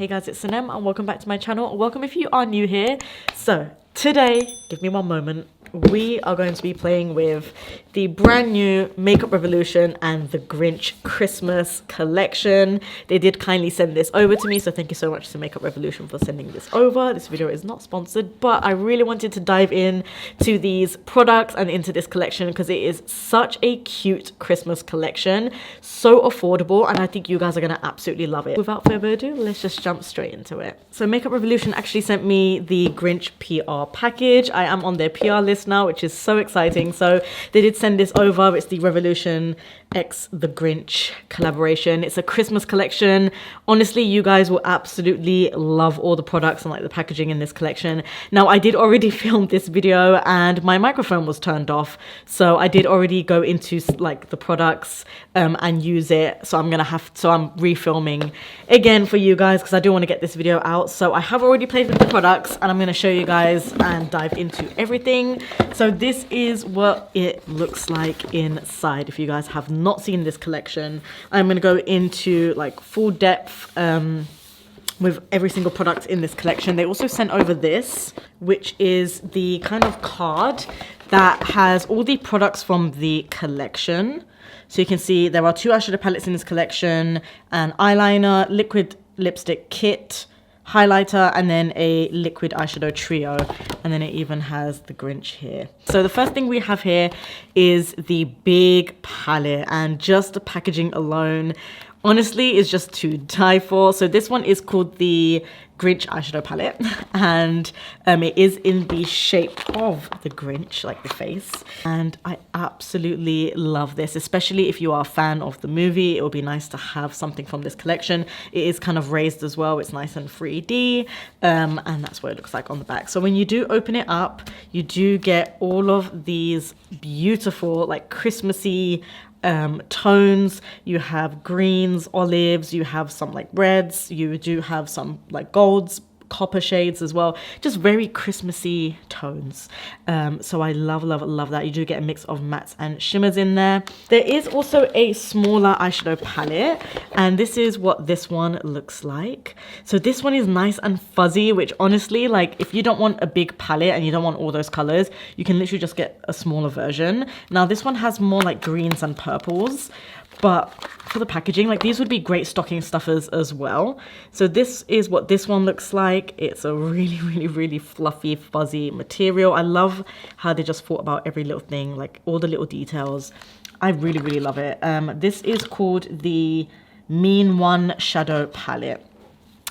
Hey guys, it's Sinem and welcome back to my channel. Welcome if you are new here. So today, give me one moment, we are going to be playing with the brand new Makeup Revolution and the Grinch Christmas collection. They did kindly send this over to me, so thank you so much to Makeup Revolution for sending this over. This video is not sponsored, but I really wanted to dive in to these products and into this collection because it is such a cute Christmas collection, so affordable, and I think you guys are gonna absolutely love it. Without further ado, let's just jump straight into it. So Makeup Revolution actually sent me the Grinch PR package. I am on their PR list now, which is so exciting. So they did send this over. It's the Revolution X the Grinch collaboration. It's a Christmas collection. Honestly, you guys will absolutely love all the products and like the packaging in this collection. Now, I did already film this video and my microphone was turned off, so I did already go into like the products and use it. So I'm refilming again for you guys because I do want to get this video out. So I have already played with the products and I'm going to show you guys and dive into everything. So this is what it looks like inside. If you guys have not seen this collection, I'm going to go into like full depth with every single product in this collection. They also sent over this, which is the kind of card that has all the products from the collection. So you can see there are 2 eyeshadow palettes in this collection, an eyeliner, liquid lipstick kit, highlighter, and then a liquid eyeshadow trio, and then it even has the Grinch here. So the first thing we have here is the big palette, and just the packaging alone honestly is just to die for. So this one is called the Grinch eyeshadow palette, and it is in the shape of the Grinch, like the face, and I absolutely love this, especially if you are a fan of the movie. It will be nice to have something from this collection. It is kind of raised as well. It's nice and 3D, and that's what it looks like on the back. So when you do open it up, you do get all of these beautiful like Christmassy tones. You have greens, olives, you have some like reds, you do have some like golds, copper shades as well, just very Christmassy tones. So I love that. You do get a mix of mattes and shimmers in there. There is also a smaller eyeshadow palette, and this is what this one looks like. So this one is nice and fuzzy, which honestly, like if you don't want a big palette and you don't want all those colors, you can literally just get a smaller version. Now this one has more like greens and purples, but for the packaging, like these would be great stocking stuffers as well. So this is what this one looks like. It's a really fluffy, fuzzy material. I love how they just thought about every little thing, like all the little details. I really love it. This is called the Mean One Shadow Palette.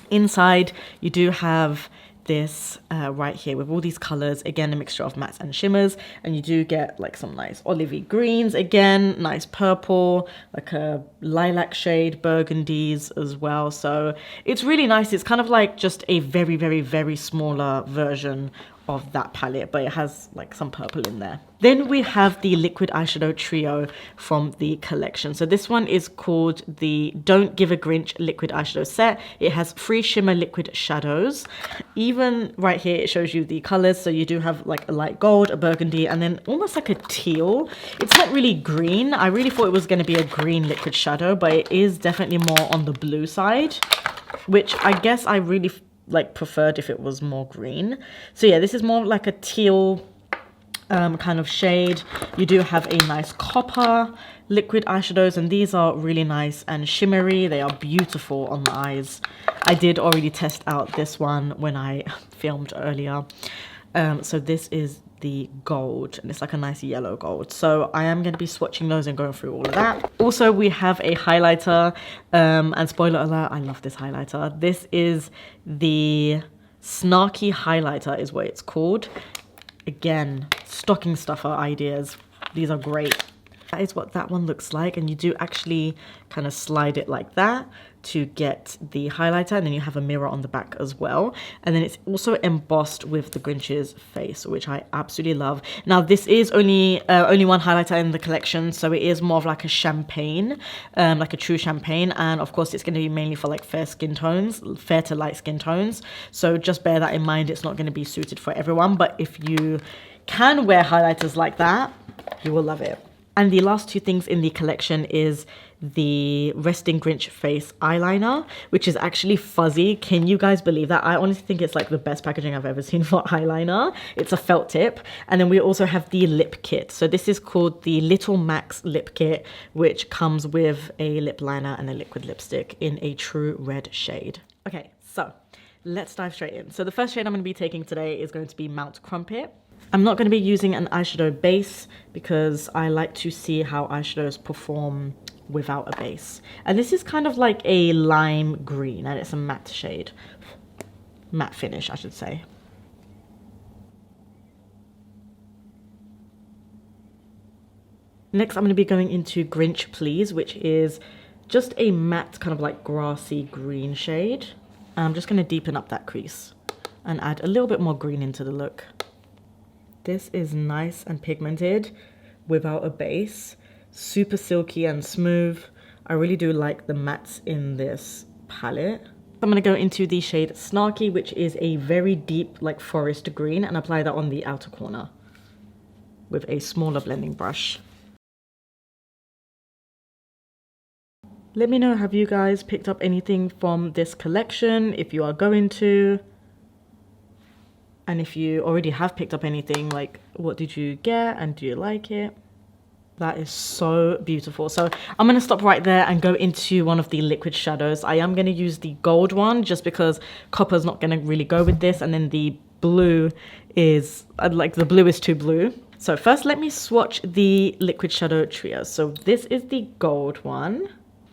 Inside, you do have this right here with all these colors, again a mixture of mattes and shimmers, and you do get like some nice olivey greens, again nice purple, like a lilac shade, burgundies as well. So it's really nice. It's kind of like just a very smaller version of that palette, but it has like some purple in there. Then we have the liquid eyeshadow trio from the collection. So this one is called the Don't Give a Grinch liquid eyeshadow set. It has 3 shimmer liquid shadows. Even right here it shows you the colors. So you do have like a light gold, a burgundy, and then almost like a teal. It's not really green. I really thought it was going to be a green liquid shadow, but it is definitely more on the blue side, which I guess I really like preferred if it was more green. So yeah, this is more like a teal kind of shade. You do have a nice copper liquid eyeshadows, and these are really nice and shimmery. They are beautiful on the eyes. I did already test out this one when I filmed earlier. So this is the gold, and it's like a nice yellow gold. So I am going to be swatching those and going through all of that. Also, we have a highlighter, and spoiler alert, I love this highlighter. This is the Snarky highlighter is what it's called. Again, stocking stuffer ideas. These are great. That is what that one looks like, and you do actually kind of slide it like that to get the highlighter, and then you have a mirror on the back as well, and then it's also embossed with the Grinch's face, which I absolutely love. Now this is only one highlighter in the collection, so it is more of like a champagne, like a true champagne, and of course it's going to be mainly for like fair to light skin tones, so just bear that in mind. It's not going to be suited for everyone, but if you can wear highlighters like that, you will love it. And the last two things in the collection is the Resting Grinch Face eyeliner, which is actually fuzzy. Can you guys believe that? I honestly think it's like the best packaging I've ever seen for eyeliner. It's a felt tip. And then we also have the lip kit. So this is called the Little Max lip kit, which comes with a lip liner and a liquid lipstick in a true red shade. Okay, so let's dive straight in. So the first shade I'm going to be taking today is going to be Mount Crumpet. I'm not going to be using an eyeshadow base because I like to see how eyeshadows perform without a base. And this is kind of like a lime green, and it's a matte shade. Matte finish, I should say. Next, I'm going to be going into Grinch Please, which is just a matte kind of like grassy green shade. And I'm just going to deepen up that crease and add a little bit more green into the look. This is nice and pigmented without a base. Super silky and smooth. I really do like the mattes in this palette. I'm going to go into the shade Snarky, which is a very deep like forest green, and apply that on the outer corner with a smaller blending brush. Let me know, have you guys picked up anything from this collection, if you are going to? And if you already have picked up anything, like what did you get and do you like it? That is so beautiful. So I'm going to stop right there and go into one of the liquid shadows. I am going to use the gold one just because copper's not going to really go with this. And then the blue is, the blue is too blue. So first let me swatch the liquid shadow trio. So this is the gold one.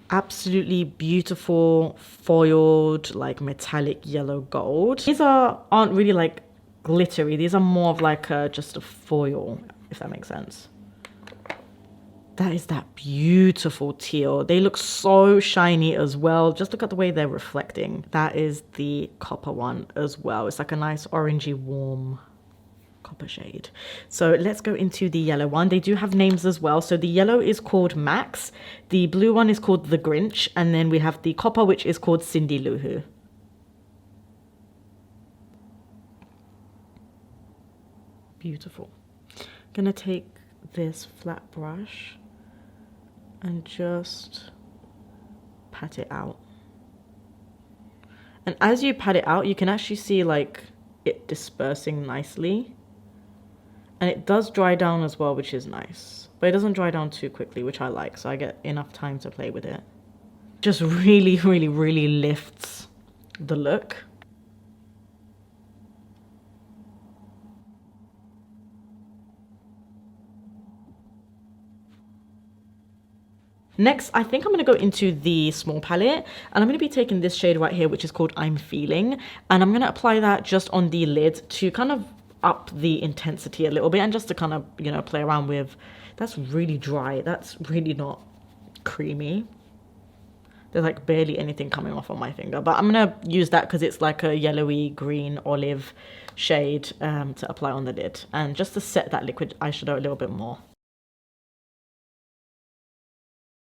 Absolutely beautiful foiled like metallic yellow gold. These aren't really like glittery. These are more of like just a foil, if that makes sense. That is that beautiful teal. They look so shiny as well. Just look at the way they're reflecting. That is the copper one as well. It's like a nice orangey warm copper shade. So let's go into the yellow one. They do have names as well. So the yellow is called Max. The blue one is called the Grinch. And then we have the copper, which is called Cindy Lou Who. Beautiful. Gonna take this flat brush and just pat it out. And as you pat it out, you can actually see like it dispersing nicely. And it does dry down as well, which is nice. But it doesn't dry down too quickly, which I like, so I get enough time to play with it. Just really, really, really lifts the look. Next, I think I'm going to go into the small palette, and I'm going to be taking this shade right here, which is called I'm Feeling, and I'm going to apply that just on the lid to kind of up the intensity a little bit, and just to kind of, you know, play around with. That's really dry. That's really not creamy. There's like barely anything coming off on my finger, but I'm going to use that because it's like a yellowy green olive shade to apply on the lid, and just to set that liquid eyeshadow a little bit more.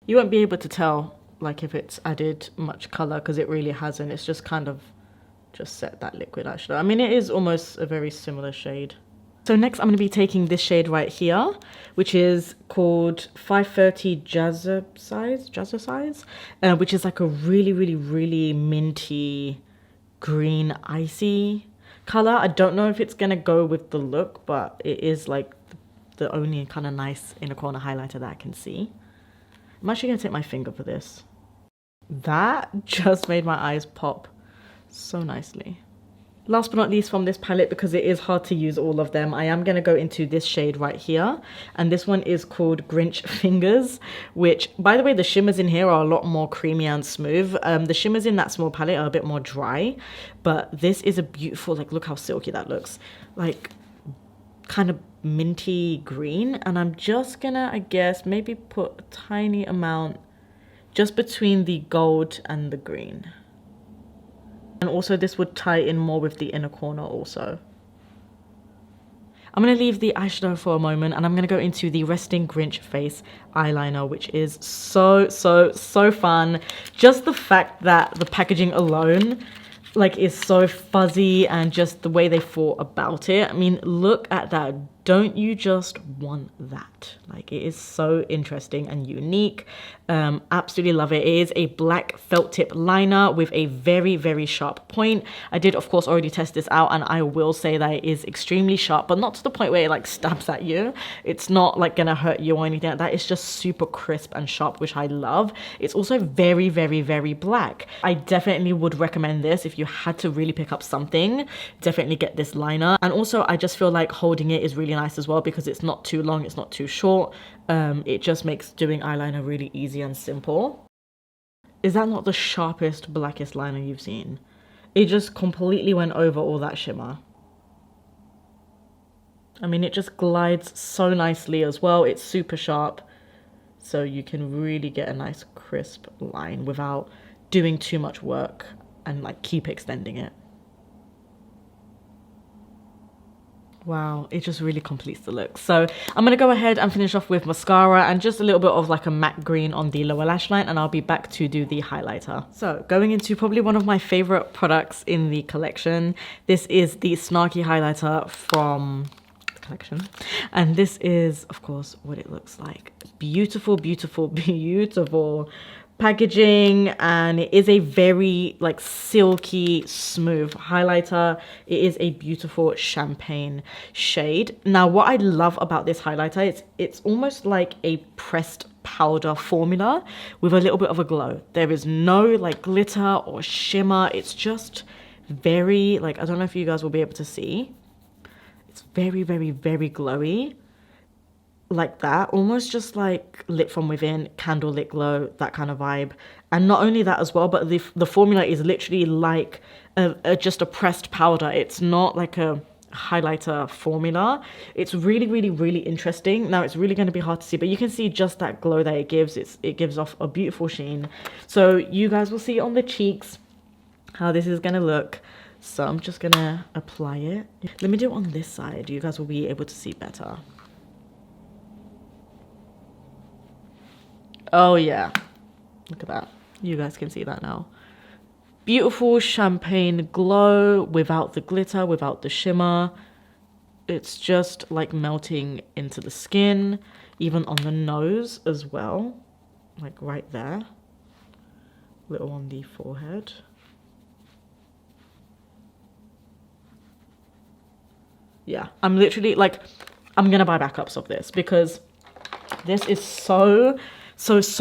You won't be able to tell like if it's added much color because it really hasn't. It's just kind of just set that liquid eyeshadow. I mean, it is almost a very similar shade. So next I'm going to be taking this shade right here, which is called 530 Jazzercise, which is like a really, really, really minty green icy color. I don't know if it's going to go with the look, but it is like the only kind of nice inner corner highlighter that I can see. I'm actually going to take my finger for this. That just made my eyes pop so nicely. Last but not least from this palette, because it is hard to use all of them, I am going to go into this shade right here. And this one is called Grinch Fingers, which, by the way, the shimmers in here are a lot more creamy and smooth. The shimmers in that small palette are a bit more dry. But this is a beautiful, like, look how silky that looks. Like, kind of minty green, and I'm just gonna, I guess, maybe put a tiny amount just between the gold and the green. And also this would tie in more with the inner corner also. I'm going to leave the eyeshadow for a moment, and I'm going to go into the Resting Grinch Face eyeliner, which is so fun. Just the fact that the packaging alone like is so fuzzy, and just the way they thought about it. I mean, look at that Don't you just want that? Like, it is so interesting and unique. Absolutely love it. It is a black felt tip liner with a very, very sharp point. I did, of course, already test this out, and I will say that it is extremely sharp, but not to the point where it like stabs at you. It's not like gonna hurt you or anything like that. It's just super crisp and sharp, which I love. It's also very, very, very black. I definitely would recommend this if you had to really pick up something. Definitely get this liner. And also, I just feel like holding it is really nice as well because it's not too long, it's not too short. It just makes doing eyeliner really easy and simple. Is that not the sharpest, blackest liner you've seen? It just completely went over all that shimmer. I mean, it just glides so nicely as well. It's super sharp, so you can really get a nice crisp line without doing too much work and like keep extending it. Wow, it just really completes the look. So I'm going to go ahead and finish off with mascara and just a little bit of like a matte green on the lower lash line, and I'll be back to do the highlighter. So going into probably one of my favorite products in the collection. This is the Snarky highlighter from the collection. And this is, of course, what it looks like. Beautiful, beautiful, beautiful packaging, and it is a very like silky smooth highlighter. It is a beautiful champagne shade. Now what I love about this highlighter, it's almost like a pressed powder formula with a little bit of a glow. There is no like glitter or shimmer. It's just very like, I don't know if you guys will be able to see, it's very, very, very glowy. Like that, almost just like lit from within, candle lit glow, that kind of vibe. And not only that as well, but the formula is literally like just a pressed powder. It's not like a highlighter formula. It's really, really, really interesting. Now it's really going to be hard to see, but you can see just that glow that it gives. It gives off a beautiful sheen. So you guys will see on the cheeks how this is going to look. So I'm just going to apply it. Let me do it on this side. You guys will be able to see better. Oh yeah, look at that. You guys can see that now. Beautiful champagne glow without the glitter, without the shimmer. It's just like melting into the skin, even on the nose as well. Like right there. Little on the forehead. Yeah, I'm literally like, I'm gonna buy backups of this because this is so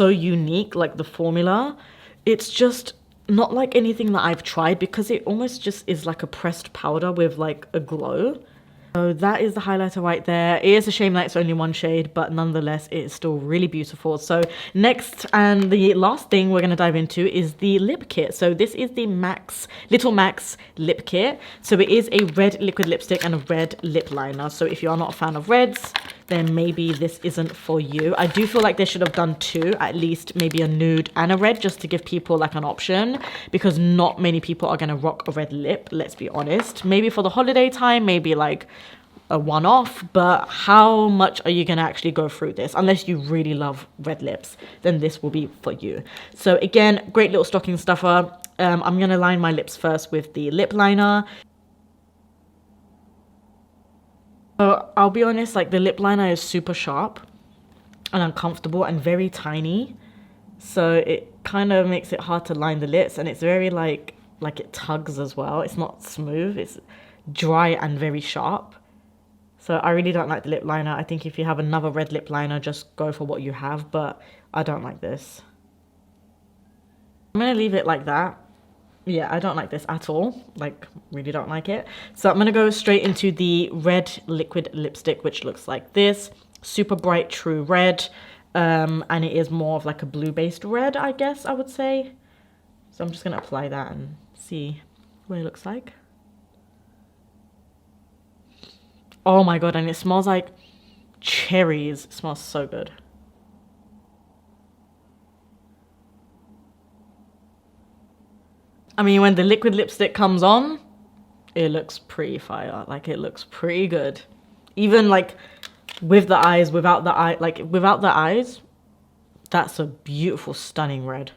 unique. Like the formula, it's just not like anything that I've tried because it almost just is like a pressed powder with like a glow. So that is the highlighter right there. It is a shame that it's only one shade, but nonetheless it is still really beautiful. So next and the last thing we're going to dive into is the lip kit. So this is the Little Max lip kit. So it is a red liquid lipstick and a red lip liner. So if you are not a fan of reds, then maybe this isn't for you. I do feel like they should have done two, at least maybe a nude and a red, just to give people like an option, because not many people are gonna rock a red lip, let's be honest. Maybe for the holiday time, maybe like a one-off, but how much are you gonna actually go through this? Unless you really love red lips, then this will be for you. So again, great little stocking stuffer. I'm gonna line my lips first with the lip liner. So I'll be honest, like the lip liner is super sharp and uncomfortable and very tiny. So it kind of makes it hard to line the lips, and it's very like it tugs as well. It's not smooth, it's dry and very sharp. So I really don't like the lip liner. I think if you have another red lip liner, just go for what you have, but I don't like this. I'm gonna leave it like that. Yeah, I don't like this at all. Like, really don't like it. So I'm gonna go straight into the red liquid lipstick, which looks like this. Super bright, true red. And it is more of like a blue-based red, I guess I would say. So I'm just gonna apply that and see what it looks like. Oh my god, and it smells like cherries. It smells so good. I mean, when the liquid lipstick comes on, it looks pretty fire. Like, it looks pretty good. Even like with the eyes, without the eye, like without the eyes, that's a beautiful, stunning red.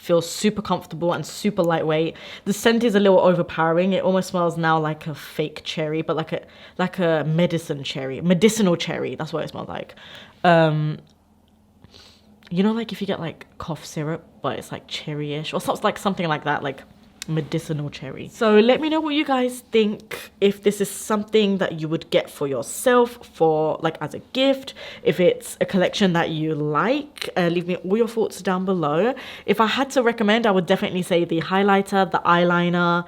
feels super comfortable and super lightweight. The scent is a little overpowering. It almost smells now like a fake cherry, but like a medicinal cherry. That's what it smells like. You know, like if you get like cough syrup, but it's like cherry-ish, or something like that, like medicinal cherry. So let me know what you guys think, if this is something that you would get for yourself, for like as a gift, if it's a collection that you like. Leave me all your thoughts down below. If I had to recommend, I would definitely say the highlighter, the eyeliner,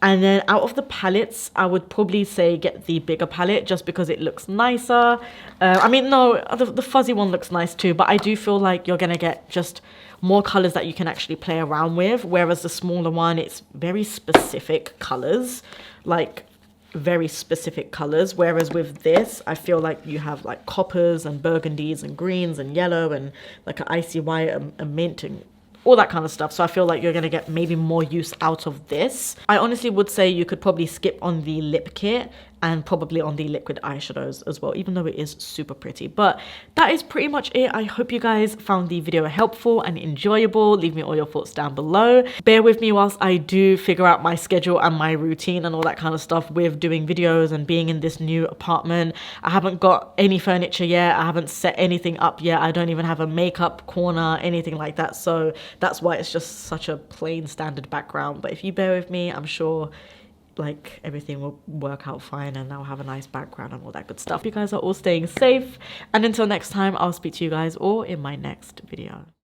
and then out of the palettes, I would probably say get the bigger palette just because it looks nicer. I mean, no, the fuzzy one looks nice too, but I do feel like you're gonna get just more colors that you can actually play around with, whereas the smaller one, it's very specific colors, like very specific colors, whereas with this, I feel like you have like coppers and burgundies and greens and yellow and like an icy white, a mint, and all that kind of stuff. So I feel like you're going to get maybe more use out of this. I honestly would say you could probably skip on the lip kit and probably on the liquid eyeshadows as well, even though it is super pretty. But that is pretty much it. I hope you guys found the video helpful and enjoyable. Leave me all your thoughts down below. Bear with me whilst I do figure out my schedule and my routine and all that kind of stuff with doing videos and being in this new apartment. I haven't got any furniture yet. I haven't set anything up yet. I don't even have a makeup corner, anything like that. So that's why it's just such a plain standard background. But if you bear with me, I'm sure like everything will work out fine and I'll have a nice background and all that good stuff. You guys are all staying safe, and until next time, I'll speak to you guys all in my next video.